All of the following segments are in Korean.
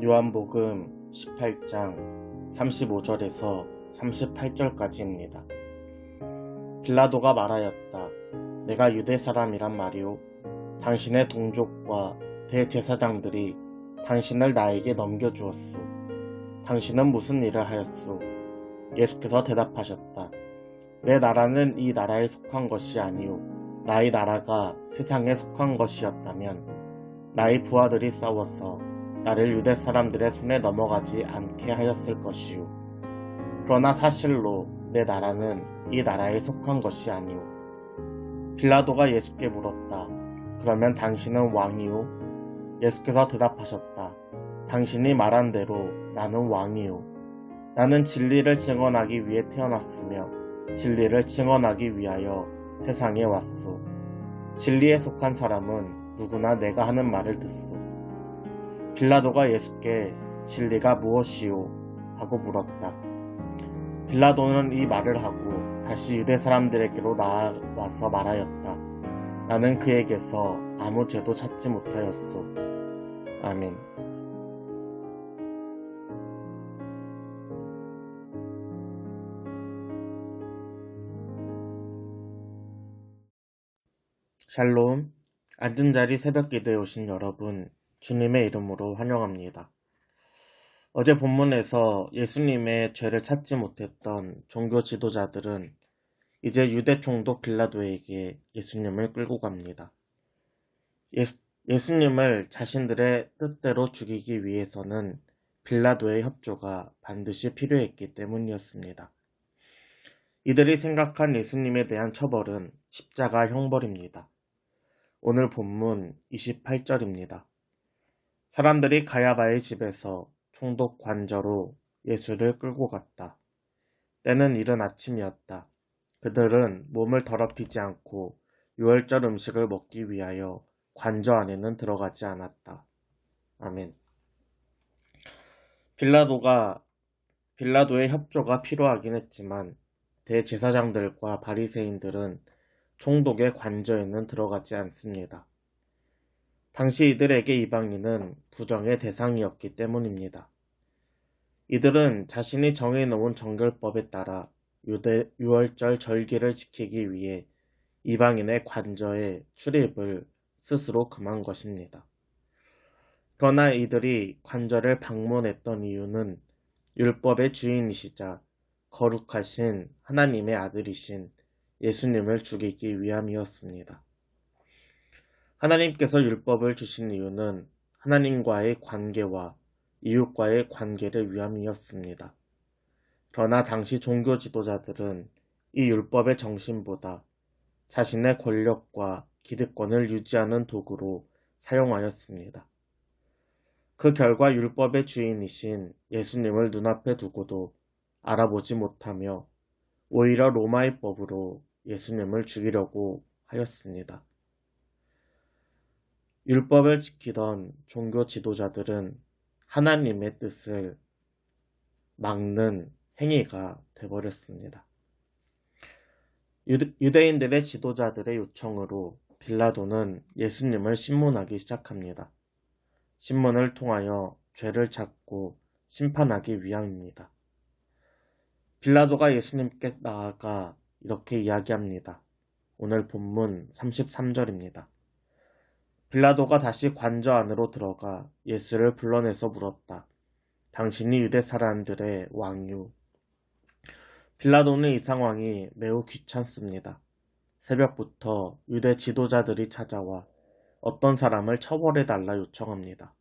요한복음 18장 35절에서 38절까지입니다. 빌라도가 말하였다. 내가 유대 사람이란 말이오. 당신의 동족과 대제사장들이 당신을 나에게 넘겨주었소. 당신은 무슨 일을 하였소? 예수께서 대답하셨다. 내 나라는 이 나라에 속한 것이 아니오. 나의 나라가 세상에 속한 것이었다면 나의 부하들이 싸워서 나를 유대 사람들의 손에 넘어가지 않게 하였을 것이오. 그러나 사실로 내 나라는 이 나라에 속한 것이 아니오. 빌라도가 예수께 물었다. 그러면 당신은 왕이오? 예수께서 대답하셨다. 당신이 말한 대로 나는 왕이오. 나는 진리를 증언하기 위해 태어났으며 진리를 증언하기 위하여 세상에 왔소. 진리에 속한 사람은 누구나 내가 하는 말을 듣소. 빌라도가 예수께 진리가 무엇이오? 하고 물었다. 빌라도는 이 말을 하고 다시 유대 사람들에게로 나와서 말하였다. 나는 그에게서 아무 죄도 찾지 못하였소. 아멘. 샬롬, 앉은 자리 새벽 기도에 오신 여러분, 주님의 이름으로 환영합니다. 어제 본문에서 예수님의 죄를 찾지 못했던 종교 지도자들은 이제 유대 총독 빌라도에게 예수님을 끌고 갑니다. 예수님을 자신들의 뜻대로 죽이기 위해서는 빌라도의 협조가 반드시 필요했기 때문이었습니다. 이들이 생각한 예수님에 대한 처벌은 십자가 형벌입니다. 오늘 본문 28절입니다. 사람들이 가야바의 집에서 총독 관저로 예수를 끌고 갔다. 때는 이른 아침이었다. 그들은 몸을 더럽히지 않고 유월절 음식을 먹기 위하여 관저 안에는 들어가지 않았다. 아멘. 빌라도의 협조가 필요하긴 했지만 대제사장들과 바리새인들은 총독의 관저에는 들어가지 않습니다. 당시 이들에게 이방인은 부정의 대상이었기 때문입니다. 이들은 자신이 정해놓은 정결법에 따라 유월절 절기를 지키기 위해 이방인의 관저에 출입을 스스로 금한 것입니다. 그러나 이들이 관저를 방문했던 이유는 율법의 주인이시자 거룩하신 하나님의 아들이신 예수님을 죽이기 위함이었습니다. 하나님께서 율법을 주신 이유는 하나님과의 관계와 이웃과의 관계를 위함이었습니다. 그러나 당시 종교 지도자들은 이 율법의 정신보다 자신의 권력과 기득권을 유지하는 도구로 사용하였습니다. 그 결과 율법의 주인이신 예수님을 눈앞에 두고도 알아보지 못하며 오히려 로마의 법으로 예수님을 죽이려고 하였습니다. 율법을 지키던 종교 지도자들은 하나님의 뜻을 막는 행위가 되어버렸습니다. 유대인들의 지도자들의 요청으로 빌라도는 예수님을 신문하기 시작합니다. 신문을 통하여 죄를 찾고 심판하기 위함입니다. 빌라도가 예수님께 나아가 이렇게 이야기합니다. 오늘 본문 33절입니다. 빌라도가 다시 관저 안으로 들어가 예수를 불러내서 물었다. 당신이 유대 사람들의 왕이오? 빌라도는 이 상황이 매우 귀찮습니다. 새벽부터 유대 지도자들이 찾아와 어떤 사람을 처벌해달라 요청합니다.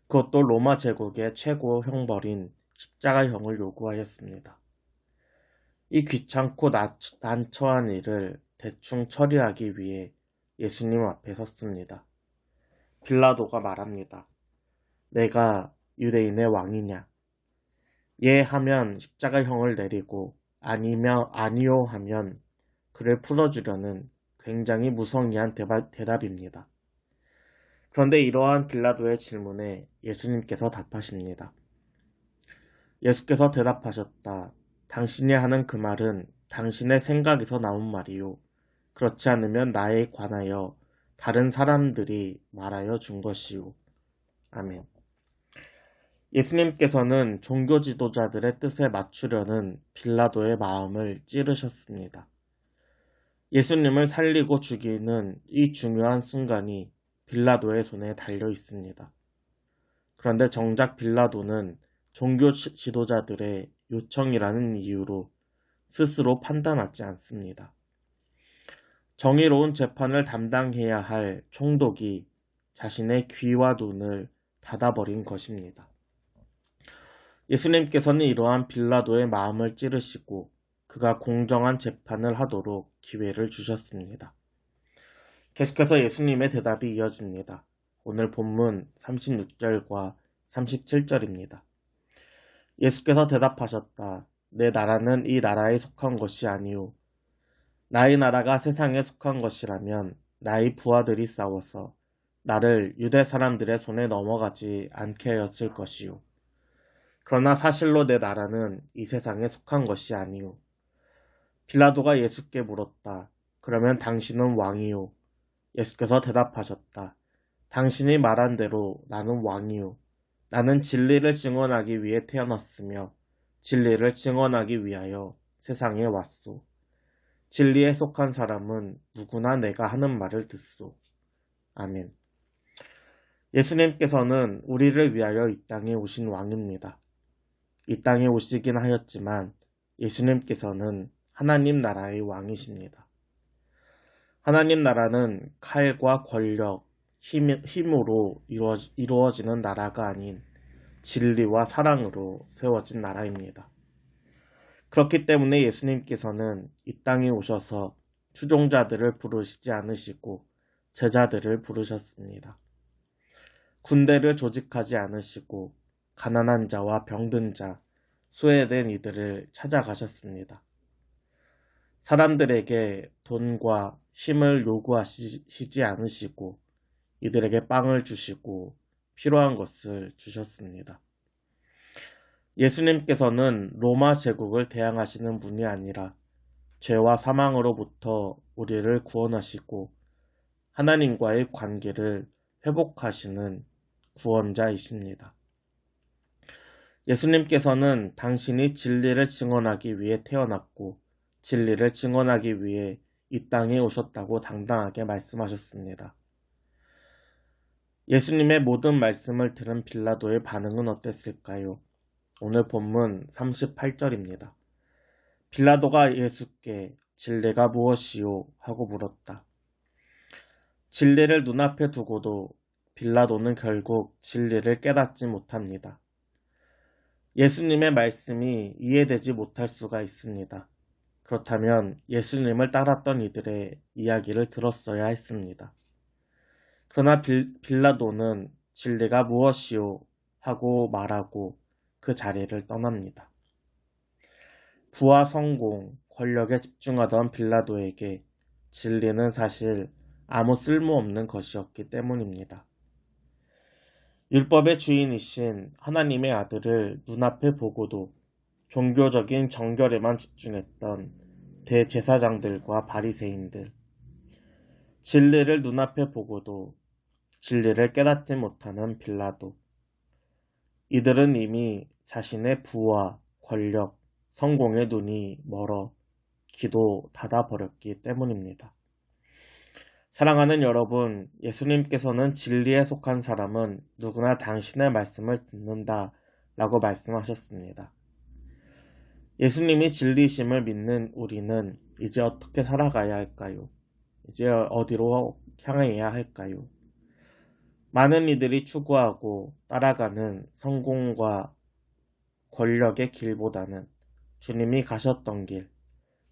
그것도 로마 제국의 최고 형벌인 십자가형을 요구하였습니다. 이 귀찮고 난처한 일을 대충 처리하기 위해 예수님 앞에 섰습니다. 빌라도가 말합니다. 내가 유대인의 왕이냐? 예 하면 십자가형을 내리고 아니요 하면 그를 풀어주려는 굉장히 무성의한 대답입니다. 그런데 이러한 빌라도의 질문에 예수님께서 답하십니다. 예수께서 대답하셨다. 당신이 하는 그 말은 당신의 생각에서 나온 말이요. 그렇지 않으면 나에 관하여 다른 사람들이 말하여 준 것이요. 아멘. 예수님께서는 종교 지도자들의 뜻에 맞추려는 빌라도의 마음을 찌르셨습니다. 예수님을 살리고 죽이는 이 중요한 순간이 빌라도의 손에 달려 있습니다. 그런데 정작 빌라도는 종교 지도자들의 요청이라는 이유로 스스로 판단하지 않습니다. 정의로운 재판을 담당해야 할 총독이 자신의 귀와 눈을 닫아버린 것입니다. 예수님께서는 이러한 빌라도의 마음을 찌르시고 그가 공정한 재판을 하도록 기회를 주셨습니다. 계속해서 예수님의 대답이 이어집니다. 오늘 본문 36절과 37절입니다. 예수께서 대답하셨다. 내 나라는 이 나라에 속한 것이 아니오. 나의 나라가 세상에 속한 것이라면 나의 부하들이 싸워서 나를 유대 사람들의 손에 넘어가지 않게 하였을 것이오. 그러나 사실로 내 나라는 이 세상에 속한 것이 아니오. 빌라도가 예수께 물었다. 그러면 당신은 왕이오. 예수께서 대답하셨다. 당신이 말한 대로 나는 왕이오. 나는 진리를 증언하기 위해 태어났으며 진리를 증언하기 위하여 세상에 왔소. 진리에 속한 사람은 누구나 내가 하는 말을 듣소. 아멘. 예수님께서는 우리를 위하여 이 땅에 오신 왕입니다. 이 땅에 오시긴 하였지만 예수님께서는 하나님 나라의 왕이십니다. 하나님 나라는 칼과 권력, 힘으로 이루어지는 나라가 아닌 진리와 사랑으로 세워진 나라입니다. 그렇기 때문에 예수님께서는 이 땅에 오셔서 추종자들을 부르시지 않으시고 제자들을 부르셨습니다. 군대를 조직하지 않으시고 가난한 자와 병든 자, 소외된 이들을 찾아가셨습니다. 사람들에게 돈과 힘을 요구하시지 않으시고 이들에게 빵을 주시고 필요한 것을 주셨습니다. 예수님께서는 로마 제국을 대항하시는 분이 아니라 죄와 사망으로부터 우리를 구원하시고 하나님과의 관계를 회복하시는 구원자이십니다. 예수님께서는 당신이 진리를 증언하기 위해 태어났고 진리를 증언하기 위해 이 땅에 오셨다고 당당하게 말씀하셨습니다. 예수님의 모든 말씀을 들은 빌라도의 반응은 어땠을까요? 오늘 본문 38절입니다. 빌라도가 예수께 진리가 무엇이요? 하고 물었다. 진리를 눈앞에 두고도 빌라도는 결국 진리를 깨닫지 못합니다. 예수님의 말씀이 이해되지 못할 수가 있습니다. 그렇다면 예수님을 따랐던 이들의 이야기를 들었어야 했습니다. 그러나 빌라도는 진리가 무엇이요? 하고 말하고 그 자리를 떠납니다. 부와 성공, 권력에 집중하던 빌라도에게 진리는 사실 아무 쓸모없는 것이었기 때문입니다. 율법의 주인이신 하나님의 아들을 눈앞에 보고도 종교적인 정결에만 집중했던 대제사장들과 바리새인들, 진리를 눈앞에 보고도 진리를 깨닫지 못하는 빌라도, 이들은 이미 자신의 부와 권력, 성공의 눈이 멀어 귀도 닫아버렸기 때문입니다. 사랑하는 여러분, 예수님께서는 진리에 속한 사람은 누구나 당신의 말씀을 듣는다 라고 말씀하셨습니다. 예수님이 진리심을 믿는 우리는 이제 어떻게 살아가야 할까요? 이제 어디로 향해야 할까요? 많은 이들이 추구하고 따라가는 성공과 권력의 길보다는 주님이 가셨던 길,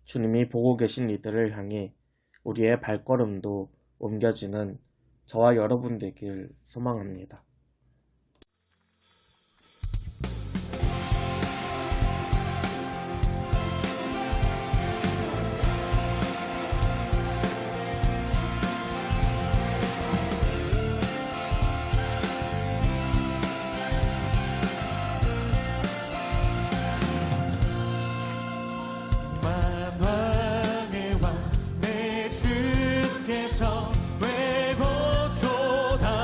주님이 보고 계신 이들을 향해 우리의 발걸음도 옮겨지는 저와 여러분 되길 소망합니다. 왜 고초당했나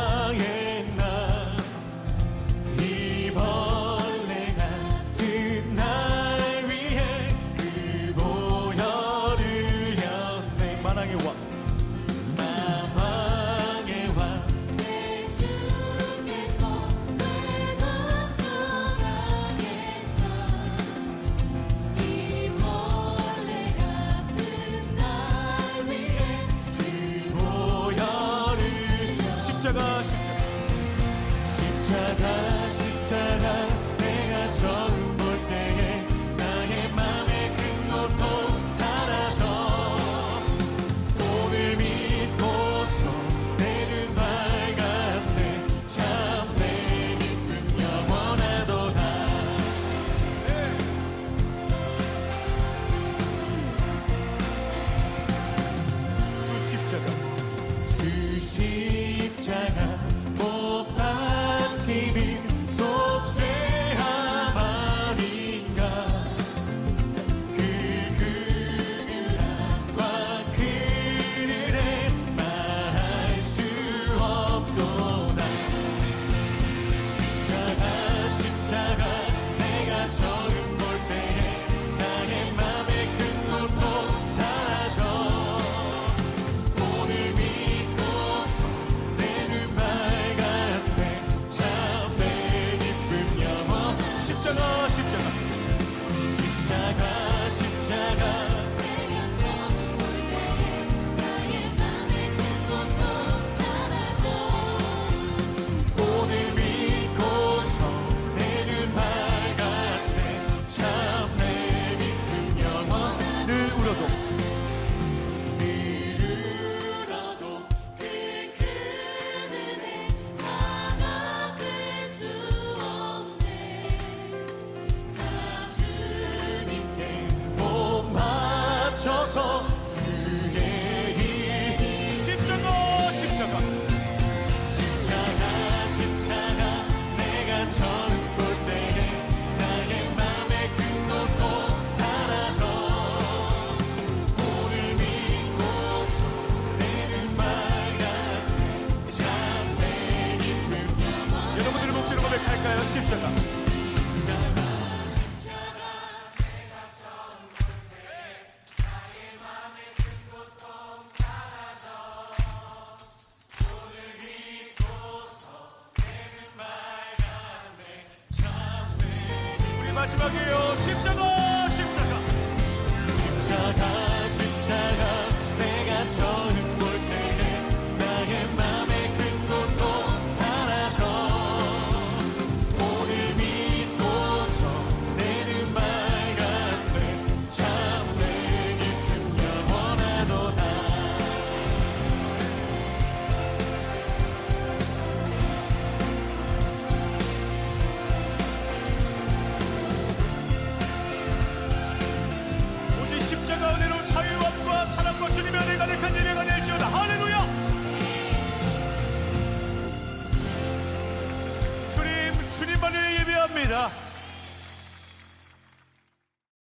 아니다